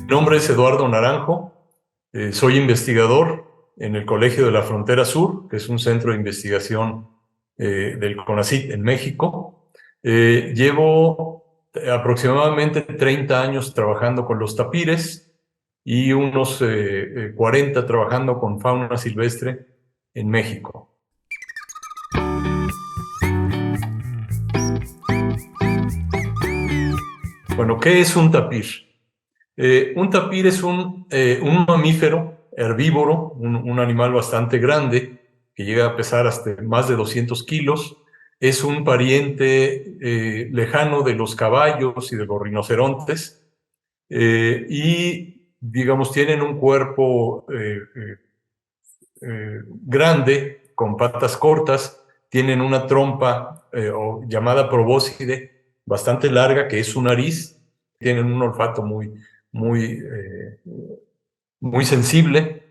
nombre es Eduardo Naranjo, soy investigador en el Colegio de la Frontera Sur, que es un centro de investigación del CONACYT en México. Llevo aproximadamente 30 años trabajando con los tapires y unos 40 trabajando con fauna silvestre en México. Bueno, ¿qué es un tapir? Un tapir es un mamífero herbívoro, un animal bastante grande, que llega a pesar hasta más de 200 kilos. Es un pariente lejano de los caballos y de los rinocerontes. Y, digamos, tienen un cuerpo grande, con patas cortas, tienen una trompa llamada probóscide bastante larga, que es su nariz, tienen un olfato muy, muy sensible,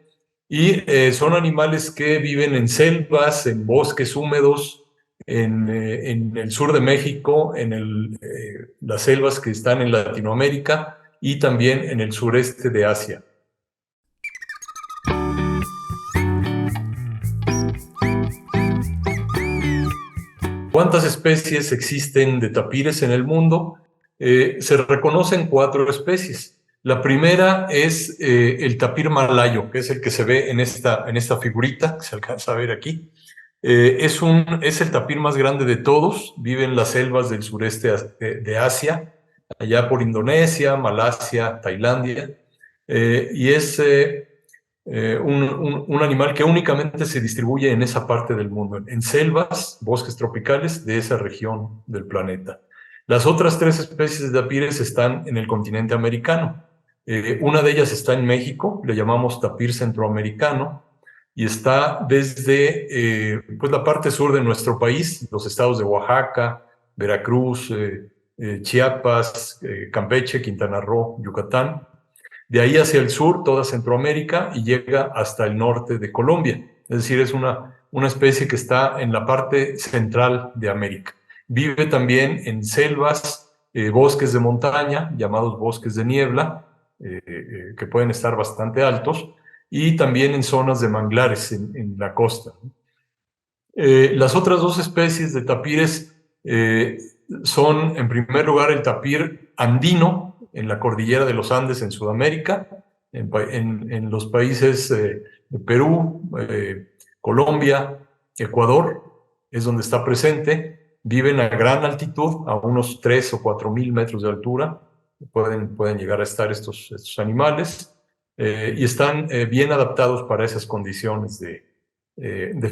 y son animales que viven en selvas, en bosques húmedos, en el sur de México, las selvas que están en Latinoamérica y también en el sureste de Asia. ¿Cuántas especies existen de tapires en el mundo? Se reconocen 4 especies. La primera es el tapir malayo, que es el que se ve en esta figurita, que se alcanza a ver aquí. Es el tapir más grande de todos, vive en las selvas del sureste de Asia, allá por Indonesia, Malasia, Tailandia, y es un animal que únicamente se distribuye en esa parte del mundo, en selvas, bosques tropicales de esa región del planeta. Las otras 3 especies de tapires están en el continente americano. Una de ellas está en México, le llamamos tapir centroamericano, y está desde pues la parte sur de nuestro país, los estados de Oaxaca, Veracruz, Chiapas, Campeche, Quintana Roo, Yucatán. De ahí hacia el sur, toda Centroamérica, y llega hasta el norte de Colombia. Es decir, es una especie que está en la parte central de América. Vive también en selvas, bosques de montaña, llamados bosques de niebla, que pueden estar bastante altos, y también en zonas de manglares en la costa. Las otras 2 especies de tapires son, en primer lugar, el tapir andino en la cordillera de los Andes en Sudamérica, en los países de Perú, Colombia, Ecuador, es donde está presente. Viven a gran altitud, a unos 3 o 4 mil metros de altura, pueden llegar a estar estos animales, y están bien adaptados para esas condiciones de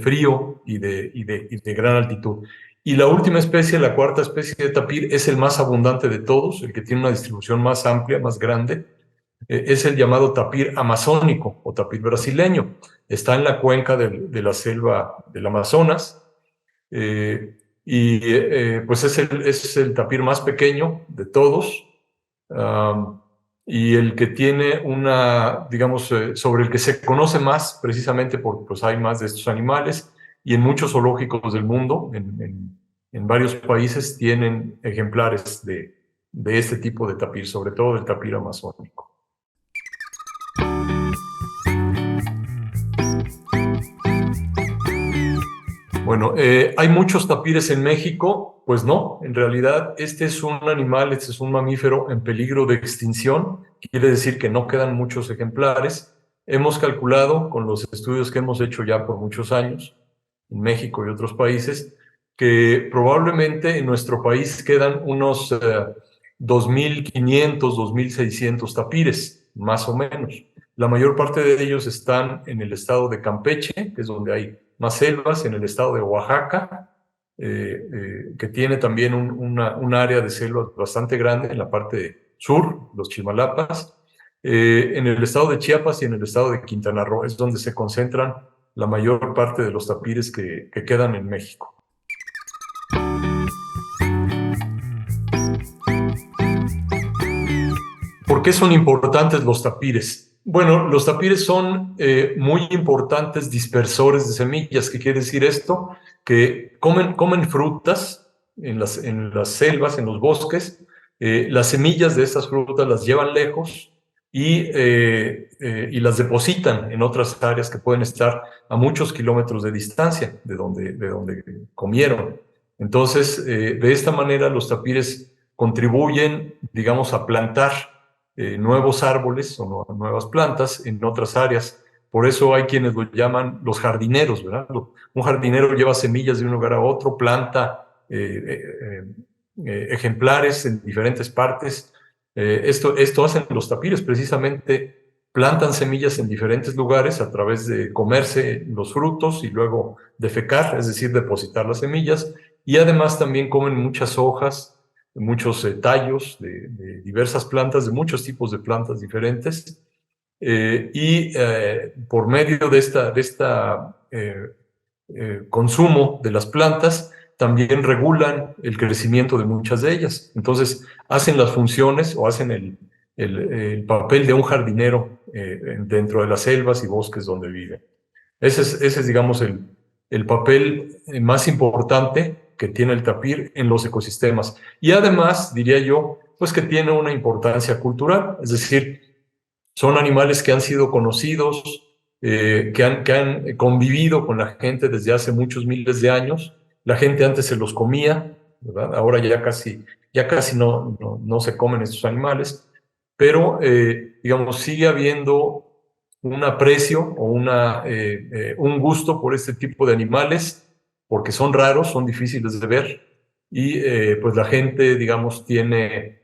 frío y de gran altitud. Y la última especie, la 4ª especie de tapir, es el más abundante de todos, el que tiene una distribución más amplia, más grande. Es el llamado tapir amazónico o tapir brasileño. Está en la cuenca de la selva del Amazonas, pues es el tapir más pequeño de todos, y el que tiene digamos, sobre el que se conoce más, precisamente porque pues, hay más de estos animales, y en muchos zoológicos del mundo, en varios países, tienen ejemplares de este tipo de tapir, sobre todo el tapir amazónico. Bueno, ¿hay muchos tapires en México? Pues no, en realidad este es un animal, este es un mamífero en peligro de extinción, quiere decir que no quedan muchos ejemplares. Hemos calculado, con los estudios que hemos hecho ya por muchos años, en México y otros países, que probablemente en nuestro país quedan unos 2.500, 2.600 tapires, más o menos. La mayor parte de ellos están en el estado de Campeche, que es donde hay más selvas, en el estado de Oaxaca, que tiene también un área de selvas bastante grande en la parte sur, los Chimalapas, en el estado de Chiapas y en el estado de Quintana Roo, es donde se concentran la mayor parte de los tapires que quedan en México. ¿Por qué son importantes los tapires? Bueno, los tapires son muy importantes dispersores de semillas. ¿Qué quiere decir esto? Que comen frutas en las selvas, en los bosques. Las semillas de estas frutas las llevan lejos y las depositan en otras áreas que pueden estar a muchos kilómetros de distancia de donde comieron. Entonces, de esta manera los tapires contribuyen, digamos, a plantar nuevos árboles o nuevas plantas en otras áreas. Por eso hay quienes lo llaman los jardineros, ¿verdad? Un jardinero lleva semillas de un lugar a otro, planta ejemplares en diferentes partes. Esto hacen los tapires, precisamente plantan semillas en diferentes lugares a través de comerse los frutos y luego defecar, es decir, depositar las semillas, y además también comen muchas hojas, muchos tallos de diversas plantas, de muchos tipos de plantas diferentes, por medio de esta consumo de las plantas, también regulan el crecimiento de muchas de ellas. Entonces, hacen las funciones o hacen el papel de un jardinero dentro de las selvas y bosques donde viven. Ese es digamos, el papel más importante que tiene el tapir en los ecosistemas. Y además, diría yo, pues que tiene una importancia cultural, es decir, son animales que han sido conocidos, que han convivido con la gente desde hace muchos miles de años. La gente antes se los comía, ¿verdad? Ahora ya casi no se comen estos animales, pero digamos, sigue habiendo un aprecio o un gusto por este tipo de animales, porque son raros, son difíciles de ver, y pues la gente, digamos, tiene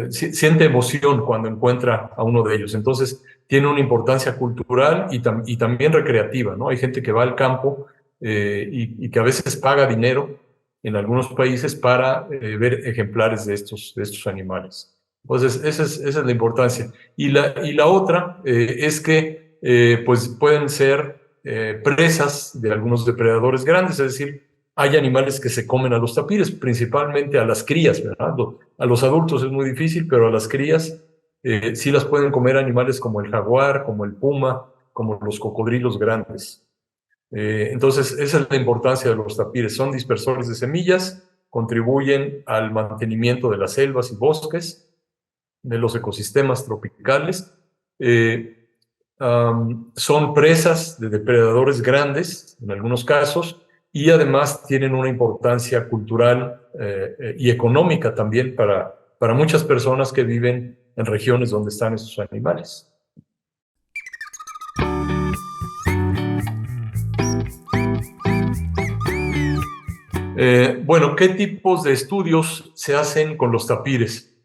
siente emoción cuando encuentra a uno de ellos. Entonces, tiene una importancia cultural y también recreativa, ¿no? Hay gente que va al campo y que a veces paga dinero en algunos países para ver ejemplares de estos animales. Entonces, esa es la importancia. Y la otra es que pues pueden ser presas de algunos depredadores grandes, es decir, hay animales que se comen a los tapires, principalmente a las crías, ¿verdad? A los adultos es muy difícil, pero a las crías sí las pueden comer animales como el jaguar, como el puma, como los cocodrilos grandes. Entonces, esa es la importancia de los tapires. Son dispersores de semillas, contribuyen al mantenimiento de las selvas y bosques, de los ecosistemas tropicales. Son presas de depredadores grandes, en algunos casos, y además tienen una importancia cultural y económica también para muchas personas que viven en regiones donde están estos animales. Bueno, ¿qué tipos de estudios se hacen con los tapires?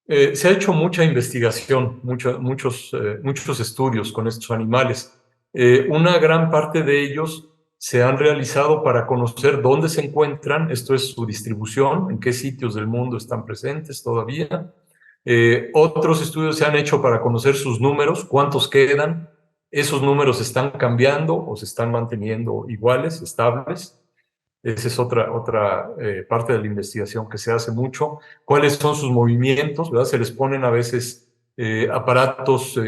Se ha hecho mucha investigación, muchos estudios con estos animales. Una gran parte de ellos se han realizado para conocer dónde se encuentran, esto es su distribución, en qué sitios del mundo están presentes todavía. Otros estudios se han hecho para conocer sus números, cuántos quedan, esos números están cambiando o se están manteniendo iguales, estables. Esa es otra parte de la investigación que se hace mucho. ¿Cuáles son sus movimientos? ¿Verdad? Se les ponen a veces aparatos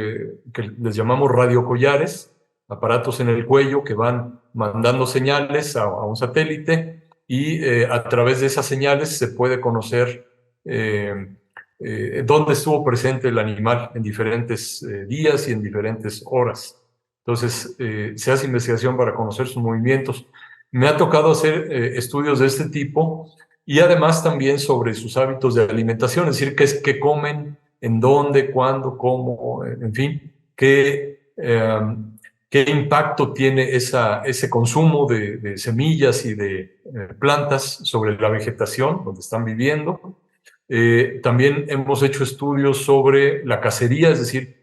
que les llamamos radiocollares, aparatos en el cuello que van mandando señales a un satélite y a través de esas señales se puede conocer dónde estuvo presente el animal en diferentes días y en diferentes horas. Entonces, se hace investigación para conocer sus movimientos. Me ha tocado hacer estudios de este tipo y además también sobre sus hábitos de alimentación, es decir, qué comen, en dónde, cuándo, cómo, en fin, qué impacto tiene ese consumo de semillas y de plantas sobre la vegetación donde están viviendo. También hemos hecho estudios sobre la cacería, es decir,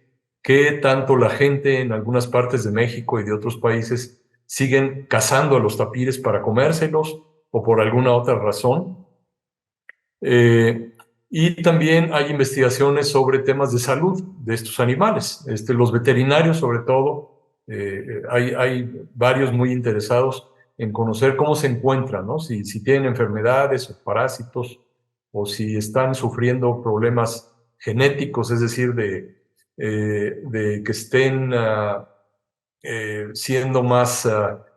qué tanto la gente en algunas partes de México y de otros países siguen cazando a los tapires para comérselos o por alguna otra razón. Y también hay investigaciones sobre temas de salud de estos animales. Los veterinarios, sobre todo, hay varios muy interesados en conocer cómo se encuentran, ¿no? Si tienen enfermedades o parásitos o si están sufriendo problemas genéticos, es decir, de que estén siendo más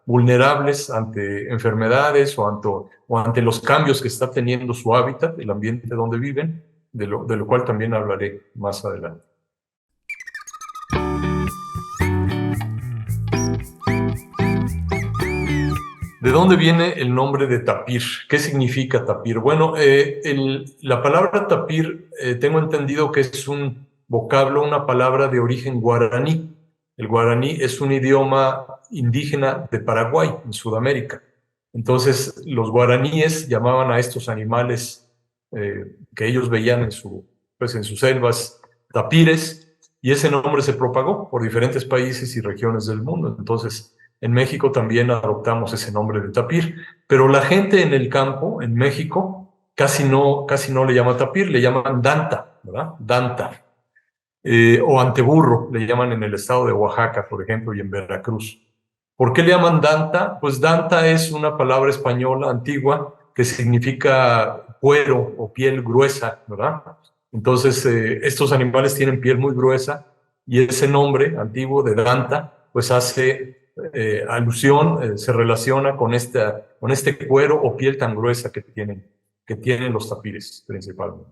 vulnerables ante enfermedades o ante los cambios que está teniendo su hábitat, el ambiente donde viven. de lo cual también hablaré más adelante. ¿De dónde viene el nombre de tapir? ¿Qué significa tapir? Bueno, la palabra tapir tengo entendido que es un vocablo, una palabra de origen guaraní. El guaraní es un idioma indígena de Paraguay, en Sudamérica. Entonces, los guaraníes llamaban a estos animales que ellos veían pues en sus selvas tapires, y ese nombre se propagó por diferentes países y regiones del mundo. Entonces, en México también adoptamos ese nombre de tapir, pero la gente en el campo, en México, casi no le llama tapir, le llaman danta, ¿verdad? Danta. O anteburro, le llaman en el estado de Oaxaca, por ejemplo, y en Veracruz. ¿Por qué le llaman danta? Pues danta es una palabra española antigua que significa cuero o piel gruesa, ¿verdad? Entonces, estos animales tienen piel muy gruesa y ese nombre antiguo de danta, pues hace alusión, se relaciona con este cuero o piel tan gruesa que tienen los tapires principalmente.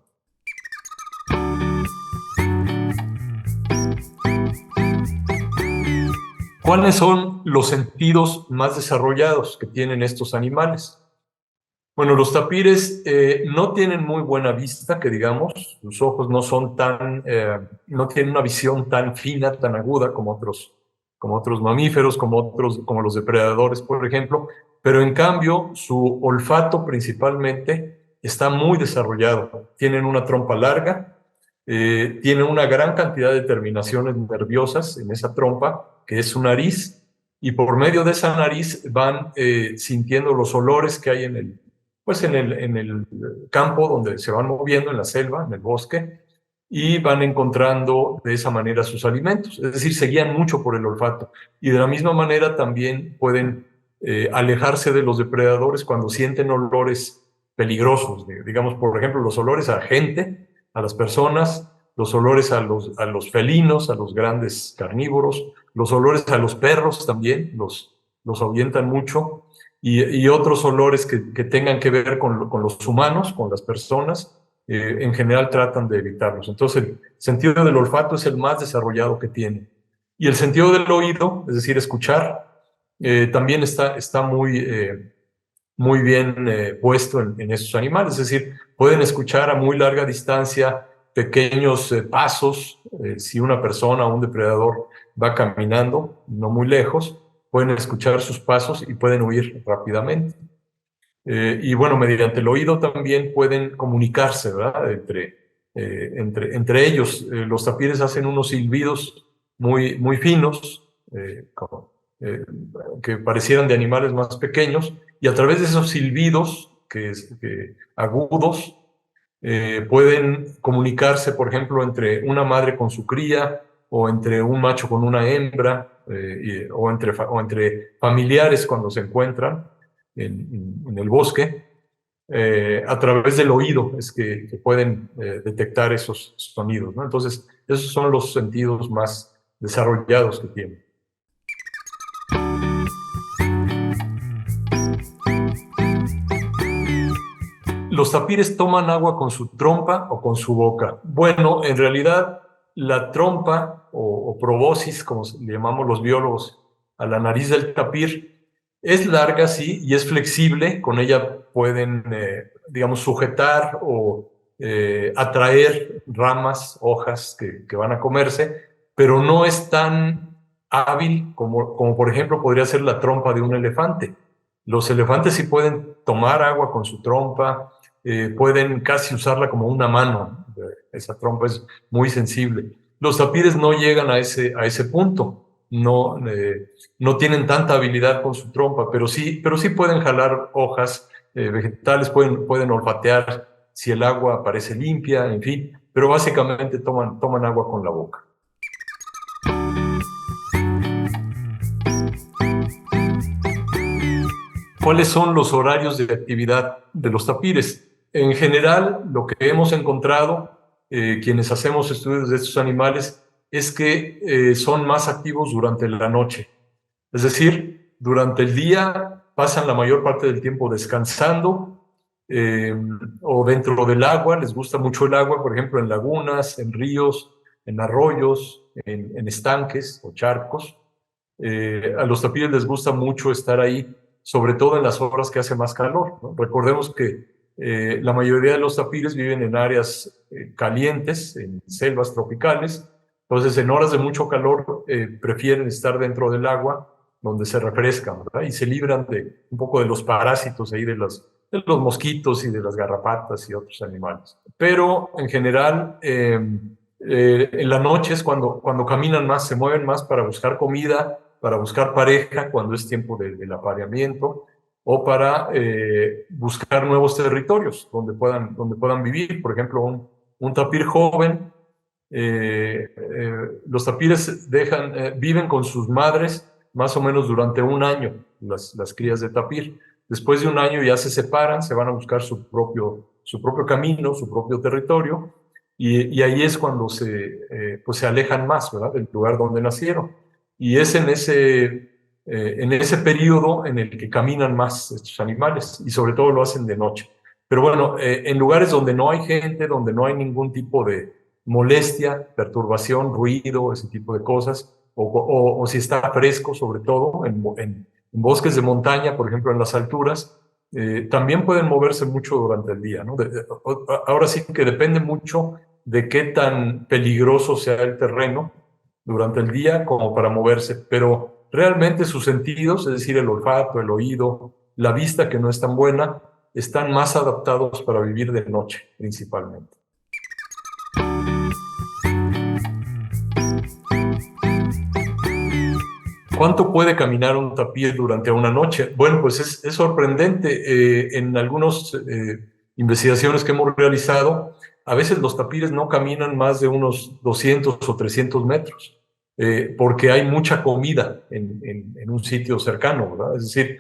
¿Cuáles son los sentidos más desarrollados que tienen estos animales? Bueno, los tapires no tienen muy buena vista, que digamos, sus ojos no son no tienen una visión tan fina, tan aguda como otros mamíferos, como los depredadores, por ejemplo, pero en cambio su olfato principalmente está muy desarrollado. Tienen una trompa larga, tienen una gran cantidad de terminaciones nerviosas en esa trompa, que es su nariz, y por medio de esa nariz van sintiendo los olores que hay en el campo donde se van moviendo, en la selva, en el bosque, y van encontrando de esa manera sus alimentos. Es decir, se guían mucho por el olfato. Y de la misma manera también pueden alejarse de los depredadores cuando sienten olores peligrosos. Digamos, por ejemplo, los olores a gente, a las personas, los olores a los felinos, a los grandes carnívoros, los olores a los perros también, los ahuyentan mucho. Y otros olores que tengan que ver con los humanos, con las personas, en general tratan de evitarlos. Entonces, el sentido del olfato es el más desarrollado que tiene. Y el sentido del oído, es decir, escuchar, también está muy bien puesto en esos animales. Es decir, pueden escuchar a muy larga distancia pequeños pasos. Si una persona o un depredador va caminando, no muy lejos, pueden escuchar sus pasos y pueden huir rápidamente. Y bueno, mediante el oído también pueden comunicarse, ¿verdad? Entre ellos. Los tapires hacen unos silbidos muy finos, que parecieran de animales más pequeños, y a través de esos silbidos agudos, pueden comunicarse, por ejemplo, entre una madre con su cría, o entre un macho con una hembra, o entre familiares cuando se encuentran en el bosque. A través del oído es que pueden detectar esos sonidos, ¿no? Entonces, esos son los sentidos más desarrollados que tienen. ¿Los tapires toman agua con su trompa o con su boca? Bueno, en realidad la trompa o proboscis, como le llamamos los biólogos, a la nariz del tapir, es larga, sí, y es flexible. Con ella pueden, digamos, sujetar o atraer ramas, hojas que van a comerse, pero no es tan hábil como por ejemplo podría ser la trompa de un elefante. Los elefantes sí pueden tomar agua con su trompa, pueden casi usarla como una mano. Esa trompa es muy sensible. Los tapires no llegan a ese punto. No tienen tanta habilidad con su trompa, pero sí pueden jalar hojas vegetales, pueden olfatear si el agua parece limpia, en fin, pero básicamente toman agua con la boca. ¿Cuáles son los horarios de actividad de los tapires? En general, lo que hemos encontrado, quienes hacemos estudios de estos animales, es que son más activos durante la noche. Es decir, durante el día pasan la mayor parte del tiempo descansando, eh, o dentro del agua, les gusta mucho el agua, por ejemplo, en lagunas, en ríos, en arroyos, en estanques o charcos. A los tapires les gusta mucho estar ahí, sobre todo en las horas que hace más calor, ¿no? Recordemos que la mayoría de los tapires viven en áreas calientes, en selvas tropicales. Entonces, en horas de mucho calor, prefieren estar dentro del agua, donde se refrescan, ¿verdad? Y se libran de un poco de los parásitos ahí de los mosquitos y de las garrapatas y otros animales. Pero en general, en la noche es cuando caminan más, se mueven más para buscar comida, para buscar pareja cuando es tiempo del apareamiento, o para buscar nuevos territorios donde puedan vivir. Por ejemplo, un tapir joven, los tapires viven con sus madres más o menos durante un año, las crías de tapir. Después de un año ya se separan, se van a buscar su propio camino, su propio territorio, y ahí es cuando pues se alejan más, ¿verdad?, del lugar donde nacieron. Y es en ese periodo en el que caminan más estos animales, y sobre todo lo hacen de noche. Pero bueno, en lugares donde no hay gente, donde no hay ningún tipo de molestia, perturbación, ruido, ese tipo de cosas, o si está fresco, sobre todo en bosques de montaña, por ejemplo, en las alturas, también pueden moverse mucho durante el día, ¿no? Ahora sí que depende mucho de qué tan peligroso sea el terreno durante el día como para moverse, pero realmente sus sentidos, es decir, el olfato, el oído, la vista, que no es tan buena, están más adaptados para vivir de noche, principalmente. ¿Cuánto puede caminar un tapir durante una noche? Bueno, pues es sorprendente. En algunas investigaciones que hemos realizado, a veces los tapires no caminan más de unos 200 o 300 metros, porque hay mucha comida en un sitio cercano, ¿verdad? Es decir,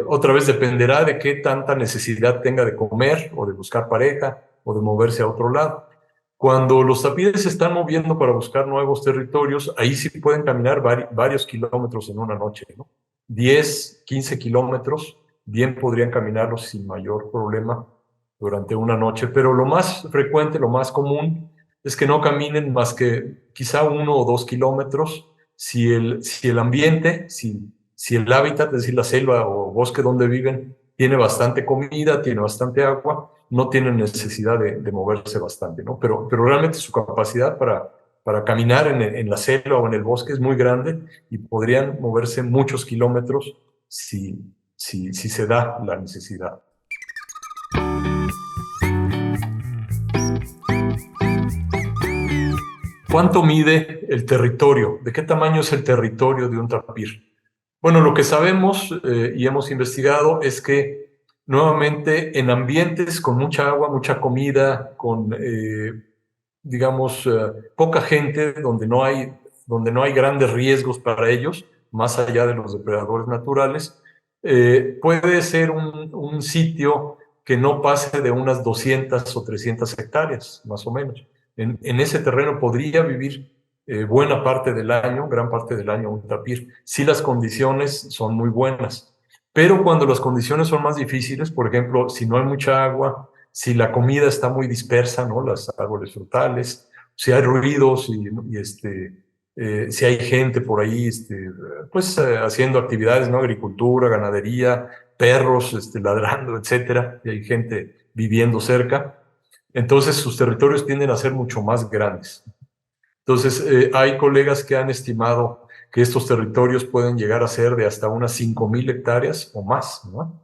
otra vez dependerá de qué tanta necesidad tenga de comer o de buscar pareja o de moverse a otro lado. Cuando los tapires se están moviendo para buscar nuevos territorios, ahí sí pueden caminar varios kilómetros en una noche, ¿no? 10, 15 kilómetros, bien podrían caminarlos sin mayor problema durante una noche, pero lo más frecuente, lo más común, es que no caminen más que quizá 1 o 2 kilómetros si el ambiente, si el hábitat, es decir, la selva o bosque donde viven, tiene bastante comida, tiene bastante agua, no tienen necesidad de moverse bastante, ¿no? Pero realmente su capacidad para caminar en la selva o en el bosque es muy grande y podrían moverse muchos kilómetros si se da la necesidad. ¿Cuánto mide el territorio? ¿De qué tamaño es el territorio de un tapir? Bueno, lo que sabemos y hemos investigado es que nuevamente en ambientes con mucha agua, mucha comida, con, digamos, poca gente, donde no hay grandes riesgos para ellos, más allá de los depredadores naturales, puede ser un sitio que no pase de unas 200 o 300 hectáreas, más o menos. En ese terreno podría vivir buena parte del año, gran parte del año un tapir, si las condiciones son muy buenas. Pero cuando las condiciones son más difíciles, por ejemplo, si no hay mucha agua, si la comida está muy dispersa, ¿no?, los árboles frutales, si hay ruidos si hay gente por ahí, pues haciendo actividades, ¿no?, agricultura, ganadería, perros ladrando, etcétera, y hay gente viviendo cerca, entonces sus territorios tienden a ser mucho más grandes. Entonces, hay colegas que han estimado que estos territorios pueden llegar a ser de hasta unas 5,000 hectáreas o más, ¿no?,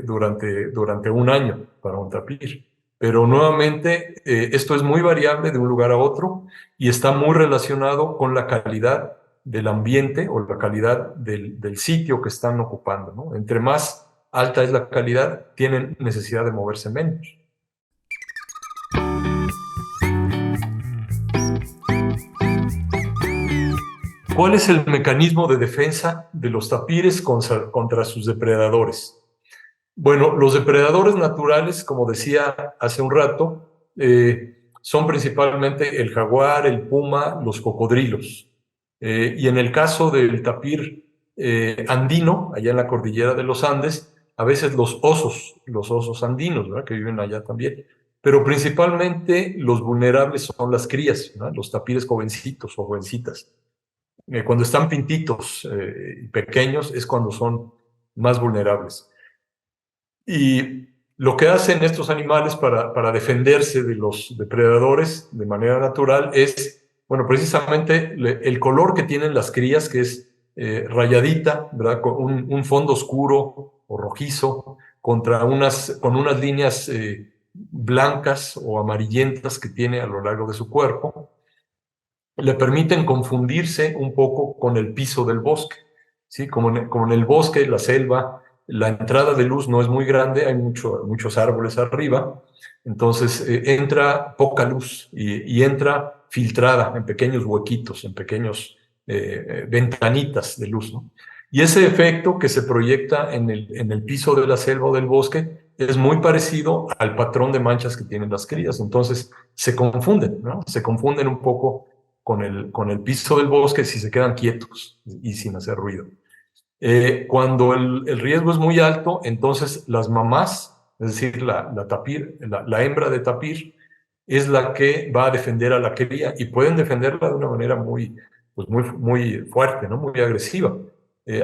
durante un año para un tapir. Pero nuevamente, esto es muy variable de un lugar a otro y está muy relacionado con la calidad del ambiente o la calidad del sitio que están ocupando, ¿no? Entre más alta es la calidad, tienen necesidad de moverse menos. ¿Cuál es el mecanismo de defensa de los tapires contra sus depredadores? Bueno, los depredadores naturales, como decía hace un rato, son principalmente el jaguar, el puma, los cocodrilos. Y en el caso del tapir andino, allá en la cordillera de los Andes, a veces los osos andinos, ¿verdad? Que viven allá también. Pero principalmente los vulnerables son las crías, ¿verdad? Los tapires jovencitos o jovencitas. Cuando están pintitos y pequeños es cuando son más vulnerables. Y lo que hacen estos animales para defenderse de los depredadores de manera natural es, bueno, precisamente el color que tienen las crías, que es rayadita, ¿verdad? Con un fondo oscuro o rojizo, con unas líneas blancas o amarillentas que tiene a lo largo de su cuerpo, le permiten confundirse un poco con el piso del bosque. ¿Sí? Como en el bosque, la selva, la entrada de luz no es muy grande, hay muchos árboles arriba, entonces entra poca luz y entra filtrada en pequeños huequitos, en pequeños ventanitas de luz, ¿no? Y ese efecto que se proyecta en el piso de la selva o del bosque es muy parecido al patrón de manchas que tienen las crías. Entonces se confunden, ¿no? Se confunden un poco con el piso del bosque si se quedan quietos y sin hacer ruido. Cuando el riesgo es muy alto, entonces las mamás, es decir, la hembra de tapir, es la que va a defender a la cría y pueden defenderla de una manera muy fuerte, ¿no? Muy agresiva.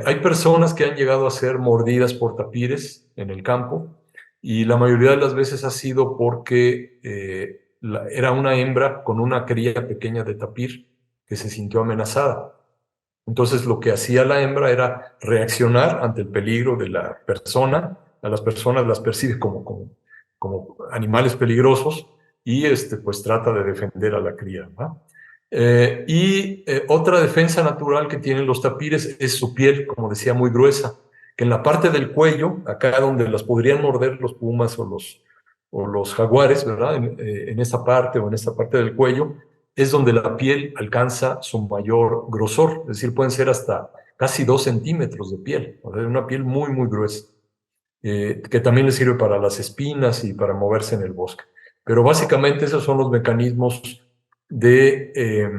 Hay personas que han llegado a ser mordidas por tapires en el campo y la mayoría de las veces ha sido porque era una hembra con una cría pequeña de tapir que se sintió amenazada. Entonces lo que hacía la hembra era reaccionar ante el peligro de la persona. A las personas las percibe como animales peligrosos y pues trata de defender a la cría, ¿no? Otra defensa natural que tienen los tapires es su piel, como decía, muy gruesa, que en la parte del cuello, acá donde las podrían morder los pumas o los jaguares, ¿verdad? En esta parte o en esta parte del cuello, es donde la piel alcanza su mayor grosor, es decir, pueden ser hasta casi 2 centímetros de piel, o sea, una piel muy gruesa, que también le sirve para las espinas y para moverse en el bosque. Pero básicamente esos son los mecanismos de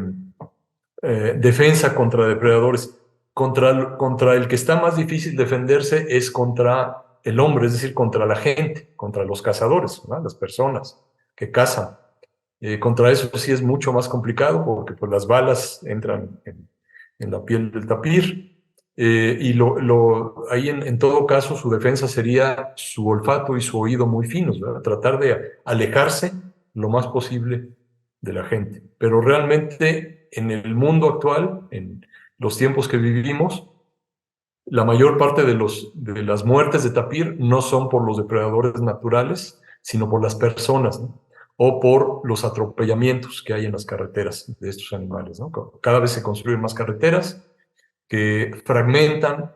defensa contra depredadores. Contra el que está más difícil defenderse es contra el hombre, es decir, contra la gente, contra los cazadores, ¿no? Las personas que cazan. Contra eso sí es mucho más complicado porque pues, las balas entran en la piel del tapir ahí en todo caso su defensa sería su olfato y su oído muy finos, ¿verdad? Tratar de alejarse lo más posible de la gente. Pero realmente en el mundo actual, en los tiempos que vivimos, la mayor parte de las muertes de tapir no son por los depredadores naturales, sino por las personas, ¿no? O por los atropellamientos que hay en las carreteras de estos animales, ¿no? Cada vez se construyen más carreteras que fragmentan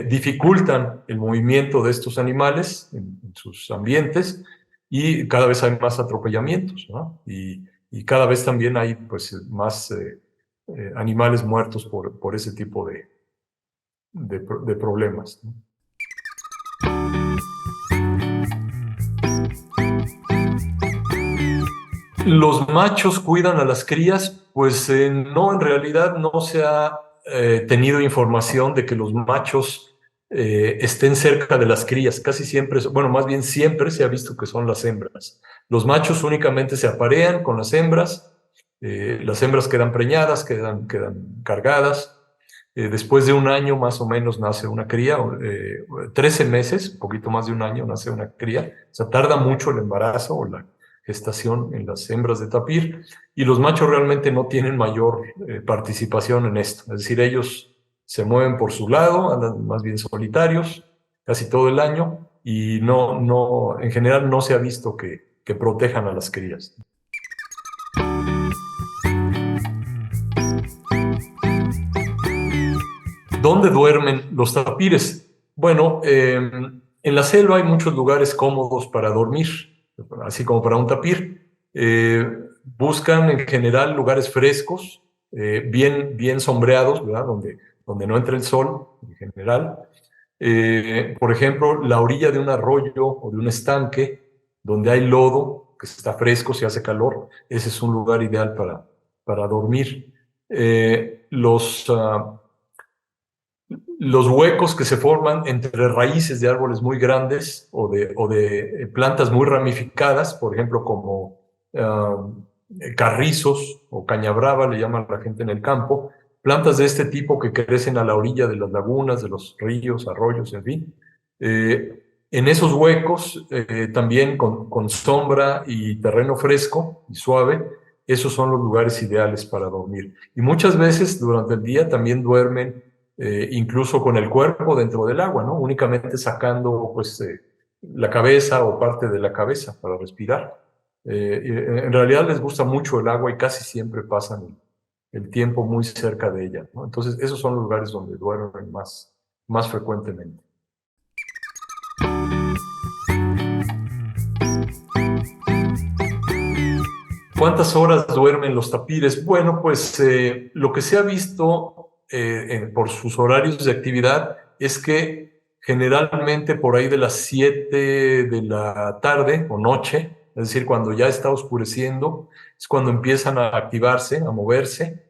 dificultan el movimiento de estos animales en sus ambientes y cada vez hay más atropellamientos, ¿no? Y cada vez también hay pues, más animales muertos por ese tipo de problemas, ¿no? Los machos cuidan a las crías, pues no, en realidad no se ha tenido información de que los machos estén cerca de las crías. Casi siempre, bueno, más bien siempre se ha visto que son las hembras. Los machos únicamente se aparean con las hembras quedan preñadas, quedan cargadas. Después de un año más o menos nace una cría, 13 meses, un poquito más de un año nace una cría. O sea, tarda mucho el embarazo o la gestación en las hembras de tapir, y los machos realmente no tienen mayor participación en esto. Es decir, ellos se mueven por su lado, andan más bien solitarios casi todo el año, y en general no se ha visto que protejan a las crías. ¿Dónde duermen los tapires? Bueno, en la selva hay muchos lugares cómodos para dormir, así como para un tapir. Buscan en general lugares frescos, bien sombreados, ¿verdad? Donde no entre el sol en general. Por ejemplo, la orilla de un arroyo o de un estanque donde hay lodo, que está fresco, se hace calor, ese es un lugar ideal para dormir. los huecos que se forman entre raíces de árboles muy grandes o de plantas muy ramificadas, por ejemplo, como carrizos o cañabrava, le llaman la gente en el campo, plantas de este tipo que crecen a la orilla de las lagunas, de los ríos, arroyos, en fin. En esos huecos, también con sombra y terreno fresco y suave, esos son los lugares ideales para dormir. Y muchas veces durante el día también duermen incluso con el cuerpo dentro del agua, ¿no? Únicamente sacando pues, la cabeza o parte de la cabeza para respirar. En realidad les gusta mucho el agua y casi siempre pasan el tiempo muy cerca de ella, ¿no? Entonces, esos son los lugares donde duermen más frecuentemente. ¿Cuántas horas duermen los tapires? Bueno, pues lo que se ha visto por sus horarios de actividad es que generalmente por ahí de las 7 de la tarde o noche, es decir, cuando ya está oscureciendo, es cuando empiezan a activarse, a moverse,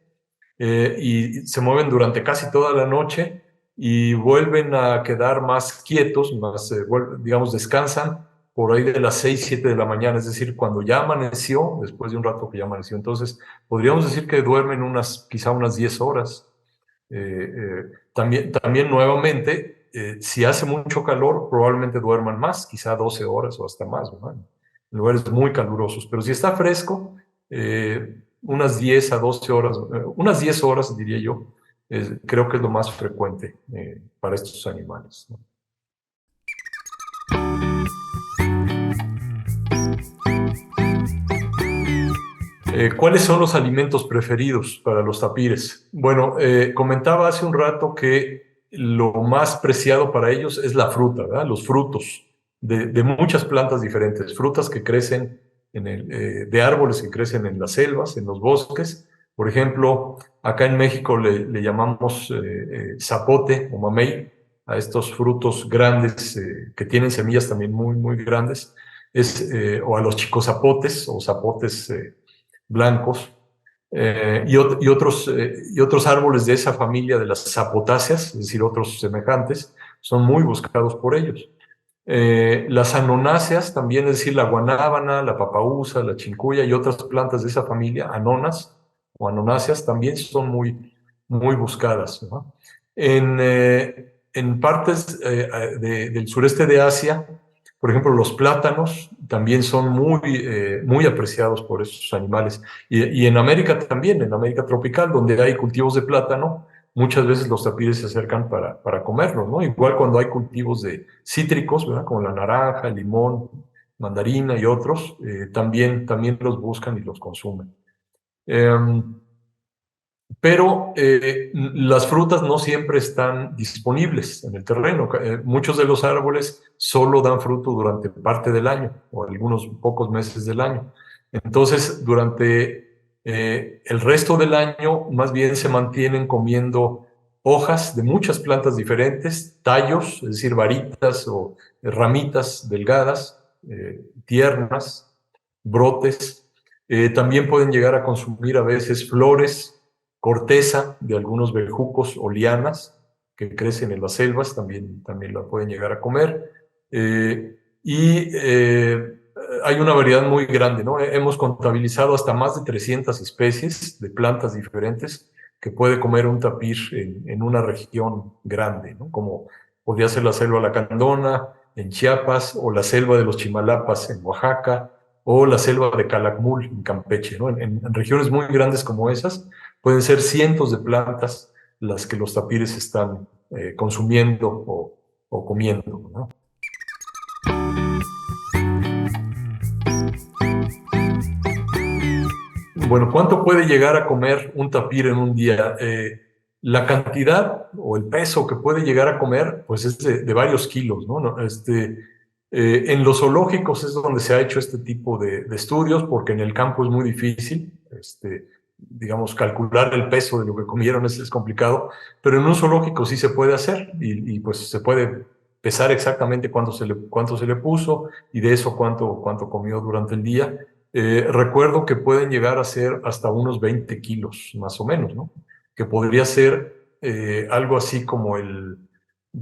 y se mueven durante casi toda la noche y vuelven a quedar más quietos, más, digamos, descansan por ahí de las 6 7 de la mañana, es decir, cuando ya amaneció, después de un rato que ya amaneció. Entonces, podríamos decir que duermen quizá unas 10 horas. También nuevamente, si hace mucho calor, probablemente duerman más, quizá 12 horas o hasta más, ¿no? En lugares muy calurosos. Pero si está fresco, unas 10 a 12 horas, unas 10 horas diría yo, creo que es lo más frecuente para estos animales, ¿no? ¿Cuáles son los alimentos preferidos para los tapires? Bueno, comentaba hace un rato que lo más preciado para ellos es la fruta, ¿verdad? Los frutos de muchas plantas diferentes, frutas que crecen de árboles que crecen en las selvas, en los bosques. Por ejemplo, acá en México le llamamos zapote o mamey a estos frutos grandes que tienen semillas también muy grandes, o a los chicozapotes o zapotes blancos, y otros árboles de esa familia de las zapotáceas, es decir, otros semejantes, son muy buscados por ellos. Las anonáceas también, es decir, la guanábana, la papaúsa, la chincuya y otras plantas de esa familia, anonas o anonáceas, también son muy buscadas, ¿no? En partes del sureste de Asia, por ejemplo, los plátanos también son muy apreciados por estos animales. Y en América también, en América tropical, donde hay cultivos de plátano, muchas veces los tapires se acercan para comerlos, ¿no? Igual cuando hay cultivos de cítricos, ¿verdad? Como la naranja, el limón, mandarina y otros, también los buscan y los consumen. Pero las frutas no siempre están disponibles en el terreno. Muchos de los árboles solo dan fruto durante parte del año o algunos pocos meses del año. Entonces, durante el resto del año, más bien se mantienen comiendo hojas de muchas plantas diferentes, tallos, es decir, varitas o ramitas delgadas, tiernas, brotes. También pueden llegar a consumir a veces flores, corteza de algunos bejucos o lianas que crecen en las selvas, también la pueden llegar a comer. Hay una variedad muy grande, ¿no? Hemos contabilizado hasta más de 300 especies de plantas diferentes que puede comer un tapir en una región grande, ¿no? Como podría ser la selva lacandona en Chiapas, o la selva de los Chimalapas en Oaxaca, o la selva de Calakmul en Campeche, ¿no? En regiones muy grandes como esas, pueden ser cientos de plantas las que los tapires están consumiendo o comiendo, ¿no? Bueno, ¿cuánto puede llegar a comer un tapir en un día? La cantidad o el peso que puede llegar a comer, pues es de varios kilos, ¿no? En los zoológicos es donde se ha hecho este tipo de estudios, porque en el campo es muy difícil, digamos, calcular el peso de lo que comieron es complicado, pero en un zoológico sí se puede hacer y pues se puede pesar exactamente cuánto se le puso y de eso cuánto comió durante el día. Recuerdo que pueden llegar a ser hasta unos 20 kilos, más o menos, ¿no? Que podría ser algo así como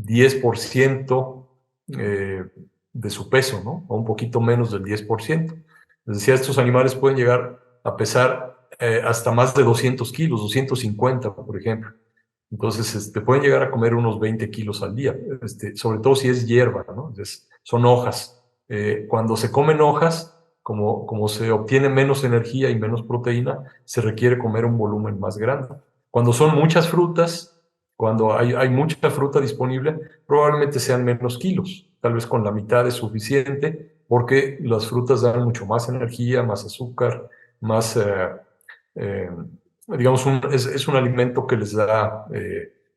10% de su peso, ¿no? O un poquito menos del 10%. Les decía, estos animales pueden llegar a pesar hasta más de 200 kilos, 250, por ejemplo. Entonces, pueden llegar a comer unos 20 kilos al día, sobre todo si es hierba, ¿no? Entonces, son hojas. Cuando se comen hojas, como se obtiene menos energía y menos proteína, se requiere comer un volumen más grande. Cuando son muchas frutas, cuando hay mucha fruta disponible, probablemente sean menos kilos. Tal vez con la mitad es suficiente, porque las frutas dan mucho más energía, más azúcar, más... digamos, es un alimento que les da,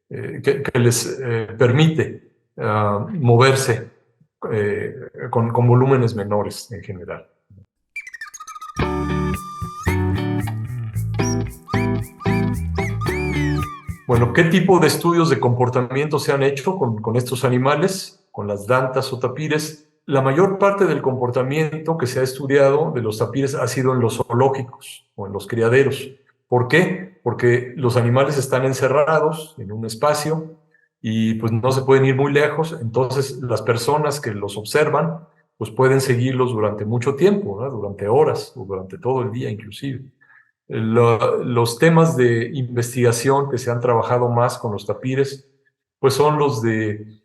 que les permite moverse con volúmenes menores en general. Bueno, ¿qué tipo de estudios de comportamiento se han hecho con estos animales, con las dantas o tapires? La mayor parte del comportamiento que se ha estudiado de los tapires ha sido en los zoológicos o en los criaderos. ¿Por qué? Porque los animales están encerrados en un espacio y pues no se pueden ir muy lejos, entonces las personas que los observan pues pueden seguirlos durante mucho tiempo, ¿no? Durante horas o durante todo el día inclusive. Los temas de investigación que se han trabajado más con los tapires, pues son los de,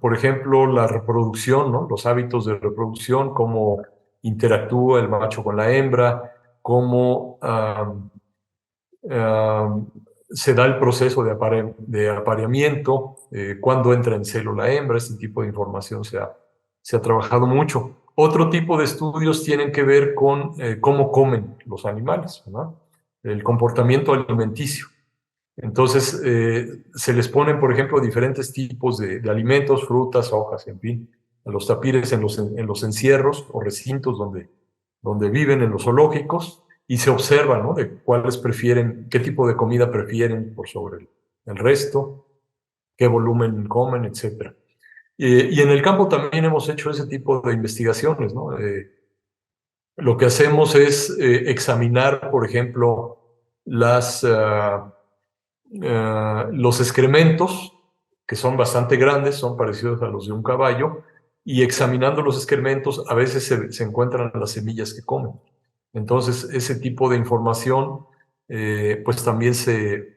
por ejemplo, la reproducción, ¿no? Los hábitos de reproducción, cómo interactúa el macho con la hembra, cómo se da el proceso de apareamiento, cuándo entra en celo la hembra. Este tipo de información se ha trabajado mucho. Otro tipo de estudios tienen que ver con cómo comen los animales, ¿no? El comportamiento alimenticio. Entonces, se les ponen, por ejemplo, diferentes tipos de alimentos, frutas, hojas, en fin, a los tapires en los encierros o recintos donde viven en los zoológicos, y se observa, ¿no? De cuáles prefieren, qué tipo de comida prefieren por sobre el resto, qué volumen comen, etc. Y en el campo también hemos hecho ese tipo de investigaciones, ¿no? Lo que hacemos es examinar, por ejemplo, los excrementos, que son bastante grandes, son parecidos a los de un caballo, y examinando los excrementos a veces se encuentran las semillas que comen. Entonces, ese tipo de información pues también se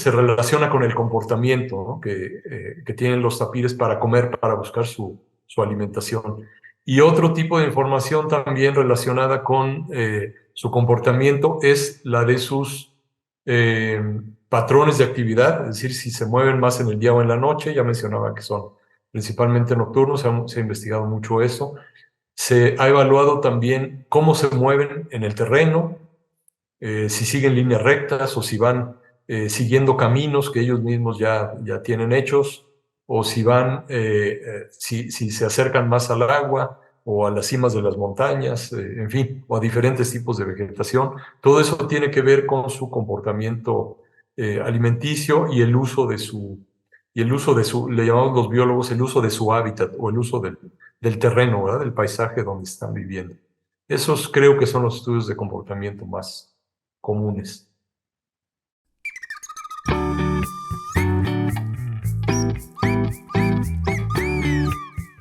relaciona con el comportamiento, ¿no? que tienen los tapires para comer, para buscar su alimentación. Y otro tipo de información también relacionada con su comportamiento es la de sus patrones de actividad, es decir, si se mueven más en el día o en la noche. Ya mencionaba que son principalmente nocturnos, se ha investigado mucho eso. Se ha evaluado también cómo se mueven en el terreno, si siguen líneas rectas o si van siguiendo caminos que ellos mismos ya tienen hechos, o si si se acercan más al agua o a las cimas de las montañas, en fin, o a diferentes tipos de vegetación. Todo eso tiene que ver con su comportamiento alimenticio y el uso de le llamamos los biólogos, el uso de su hábitat o el uso del terreno, ¿verdad? Del paisaje donde están viviendo. Esos creo que son los estudios de comportamiento más comunes.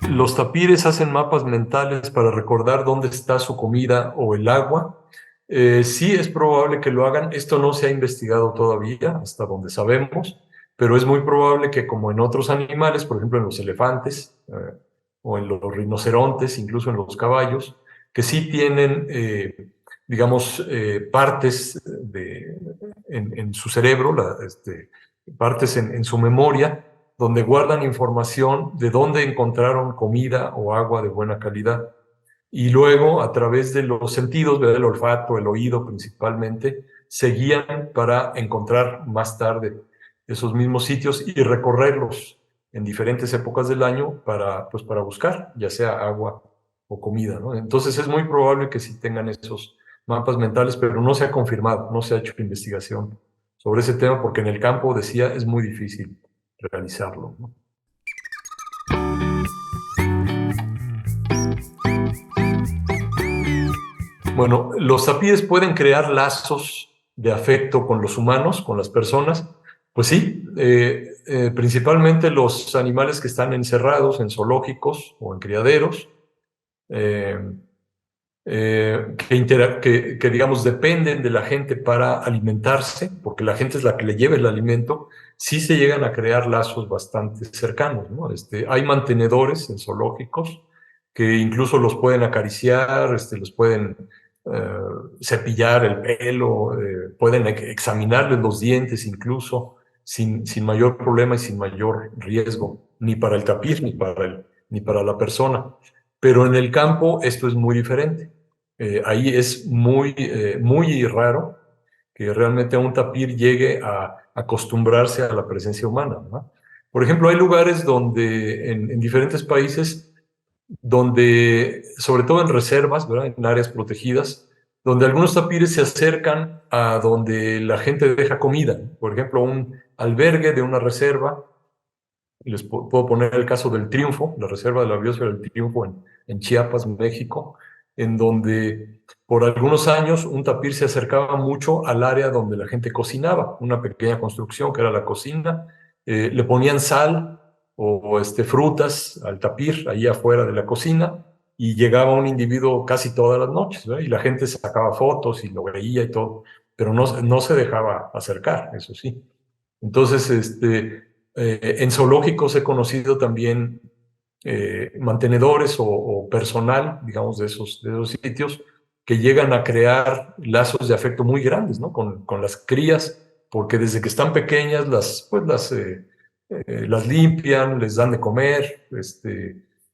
Los tapires hacen mapas mentales para recordar dónde está su comida o el agua. Sí, es probable que lo hagan. Esto no se ha investigado todavía, hasta donde sabemos, pero es muy probable que, como en otros animales, por ejemplo en los elefantes o en los rinocerontes, incluso en los caballos, que sí tienen, digamos, partes en su cerebro, partes en su memoria, donde guardan información de dónde encontraron comida o agua de buena calidad. Y luego, a través de los sentidos, el olfato, el oído principalmente, se guían para encontrar más tarde esos mismos sitios y recorrerlos en diferentes épocas del año pues para buscar, ya sea agua o comida, ¿no? Entonces es muy probable que sí tengan esos mapas mentales, pero no se ha confirmado, no se ha hecho investigación sobre ese tema, porque en el campo, decía, es muy difícil realizarlo, ¿no? Bueno, los tapires pueden crear lazos de afecto con los humanos, con las personas. Pues sí, principalmente los animales que están encerrados en zoológicos o en criaderos, eh, que, digamos, dependen de la gente para alimentarse, porque la gente es la que le lleva el alimento, sí se llegan a crear lazos bastante cercanos, ¿no? Hay mantenedores en zoológicos que incluso los pueden acariciar, los pueden eh, cepillar el pelo, pueden examinarles los dientes incluso, sin mayor problema y sin mayor riesgo, ni para el tapir ni para la persona. Pero en el campo esto es muy diferente. Ahí es muy raro que realmente un tapir llegue a acostumbrarse a la presencia humana, ¿no? Por ejemplo, hay lugares donde, en diferentes países, donde, sobre todo en reservas, ¿verdad? En áreas protegidas, donde algunos tapires se acercan a donde la gente deja comida. Por ejemplo, un albergue de una reserva. Les puedo poner el caso del Triunfo, la reserva de la biosfera del Triunfo en Chiapas, México, en donde por algunos años un tapir se acercaba mucho al área donde la gente cocinaba, una pequeña construcción que era la cocina. Le ponían sal o frutas al tapir ahí afuera de la cocina, y llegaba un individuo casi todas las noches, ¿verdad? Y la gente sacaba fotos y lo veía y todo, pero no se dejaba acercar, eso sí. Entonces, en zoológicos he conocido también mantenedores o personal, digamos, de esos sitios, que llegan a crear lazos de afecto muy grandes, ¿no? Con las crías, porque desde que están pequeñas las limpian, les dan de comer,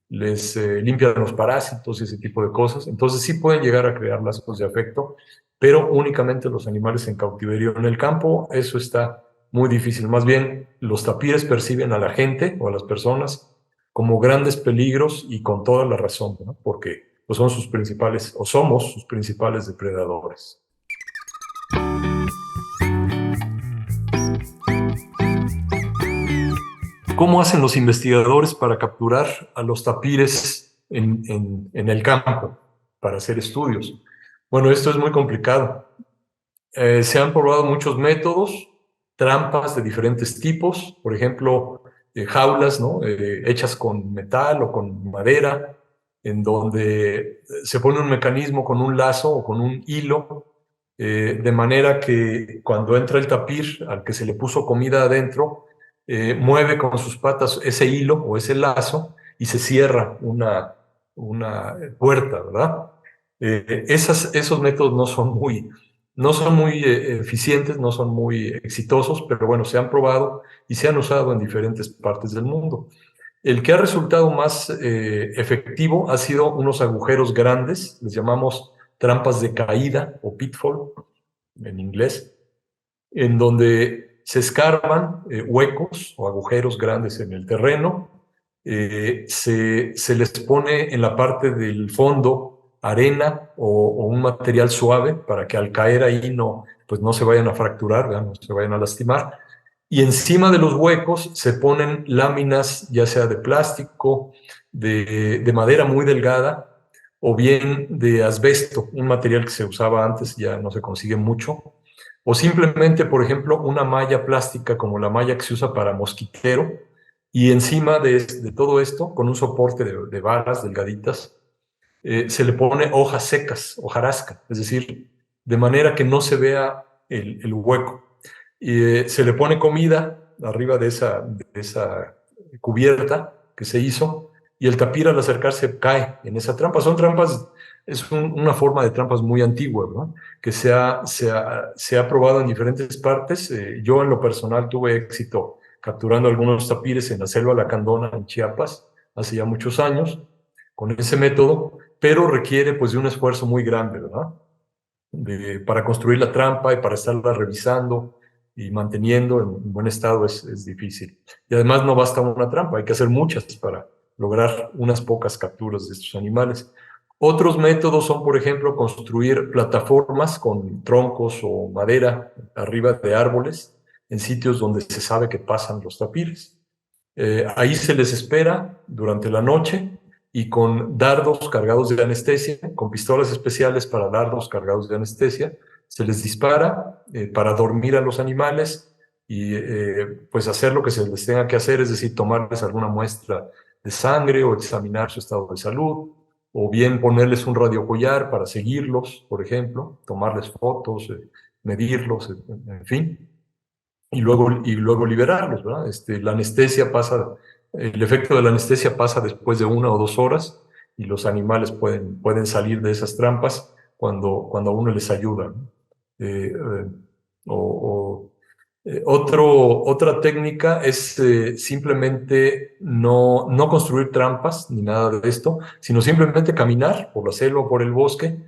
les limpian los parásitos y ese tipo de cosas. Entonces sí pueden llegar a crear lazos de afecto, pero únicamente los animales en cautiverio. En el campo eso está muy difícil. Más bien, los tapires perciben a la gente o a las personas como grandes peligros, y con toda la razón, ¿no? Porque pues, son sus principales, o somos sus principales depredadores. ¿Cómo hacen los investigadores para capturar a los tapires en el campo, para hacer estudios? Bueno, esto es muy complicado. Se han probado muchos métodos, trampas de diferentes tipos, por ejemplo, jaulas, ¿no? Hechas con metal o con madera, en donde se pone un mecanismo con un lazo o con un hilo, de manera que cuando entra el tapir al que se le puso comida adentro, mueve con sus patas ese hilo o ese lazo y se cierra una puerta, ¿verdad? Esos métodos no son muy eficientes, no son muy exitosos, pero bueno, se han probado y se han usado en diferentes partes del mundo. El que ha resultado más efectivo ha sido unos agujeros grandes, les llamamos trampas de caída o pitfall en inglés, en donde se escarban huecos o agujeros grandes en el terreno. Se les pone en la parte del fondo arena o un material suave para que al caer ahí pues no se vayan a fracturar, ¿verdad? No se vayan a lastimar. Y encima de los huecos se ponen láminas, ya sea de plástico, de madera muy delgada, o bien de asbesto, un material que se usaba antes, ya no se consigue mucho, o simplemente, por ejemplo, una malla plástica como la malla que se usa para mosquitero, y encima de todo esto, con un soporte de varas delgaditas, se le pone hojas secas, hojarasca, es decir, de manera que no se vea el hueco. Y se le pone comida arriba de esa cubierta que se hizo, y el tapir al acercarse cae en esa trampa. Son trampas, es una forma de trampas muy antigua, ¿no? Que se ha probado en diferentes partes. Yo en lo personal tuve éxito capturando algunos tapires en la selva lacandona en Chiapas hace ya muchos años con ese método, pero requiere pues de un esfuerzo muy grande, ¿verdad? Para construir la trampa y para estarla revisando y manteniendo en buen estado es difícil. Y además no basta una trampa, hay que hacer muchas para lograr unas pocas capturas de estos animales. Otros métodos son, por ejemplo, construir plataformas con troncos o madera arriba de árboles en sitios donde se sabe que pasan los tapires. Ahí se les espera durante la noche, y con dardos cargados de anestesia, con pistolas especiales para dardos cargados de anestesia, se les dispara para dormir a los animales, y pues hacer lo que se les tenga que hacer, es decir, tomarles alguna muestra de sangre o examinar su estado de salud, o bien ponerles un radiocollar para seguirlos, por ejemplo, tomarles fotos, medirlos, en fin, y luego liberarlos, ¿verdad? La anestesia pasa, el efecto de la anestesia pasa después de 1 o 2 horas y los animales pueden salir de esas trampas cuando uno les ayuda, ¿no? Eh, eh, o, otra técnica es simplemente no construir trampas ni nada de esto, sino simplemente caminar por la selva o por el bosque,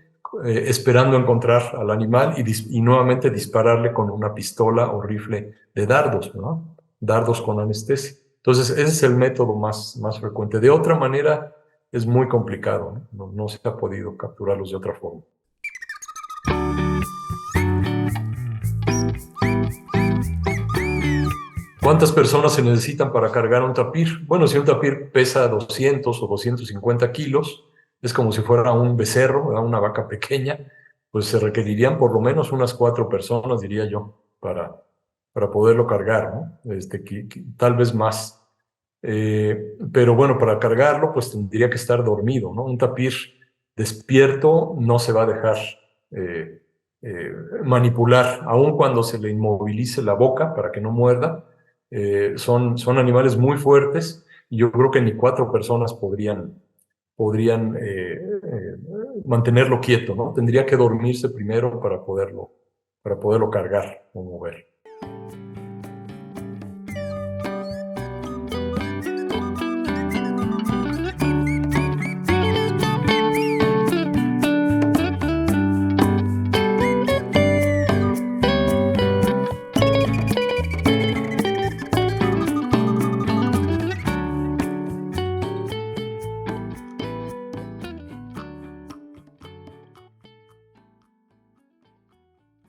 esperando encontrar al animal y nuevamente dispararle con una pistola o rifle de dardos, ¿no? Dardos con anestesia. Entonces, ese es el método más frecuente. De otra manera, es muy complicado, ¿no? No se ha podido capturarlos de otra forma. ¿Cuántas personas se necesitan para cargar un tapir? Bueno, si un tapir pesa 200 o 250 kilos, es como si fuera un becerro, ¿verdad? Una vaca pequeña, pues se requerirían por lo menos unas 4 personas, diría yo, para poderlo cargar, ¿no? Tal vez más. Pero bueno, para cargarlo, pues tendría que estar dormido, ¿no? Un tapir despierto no se va a dejar eh, manipular, aun cuando se le inmovilice la boca para que no muerda. Son animales muy fuertes y yo creo que ni 4 personas podrían mantenerlo quieto, ¿no? Tendría que dormirse primero para poderlo cargar o mover.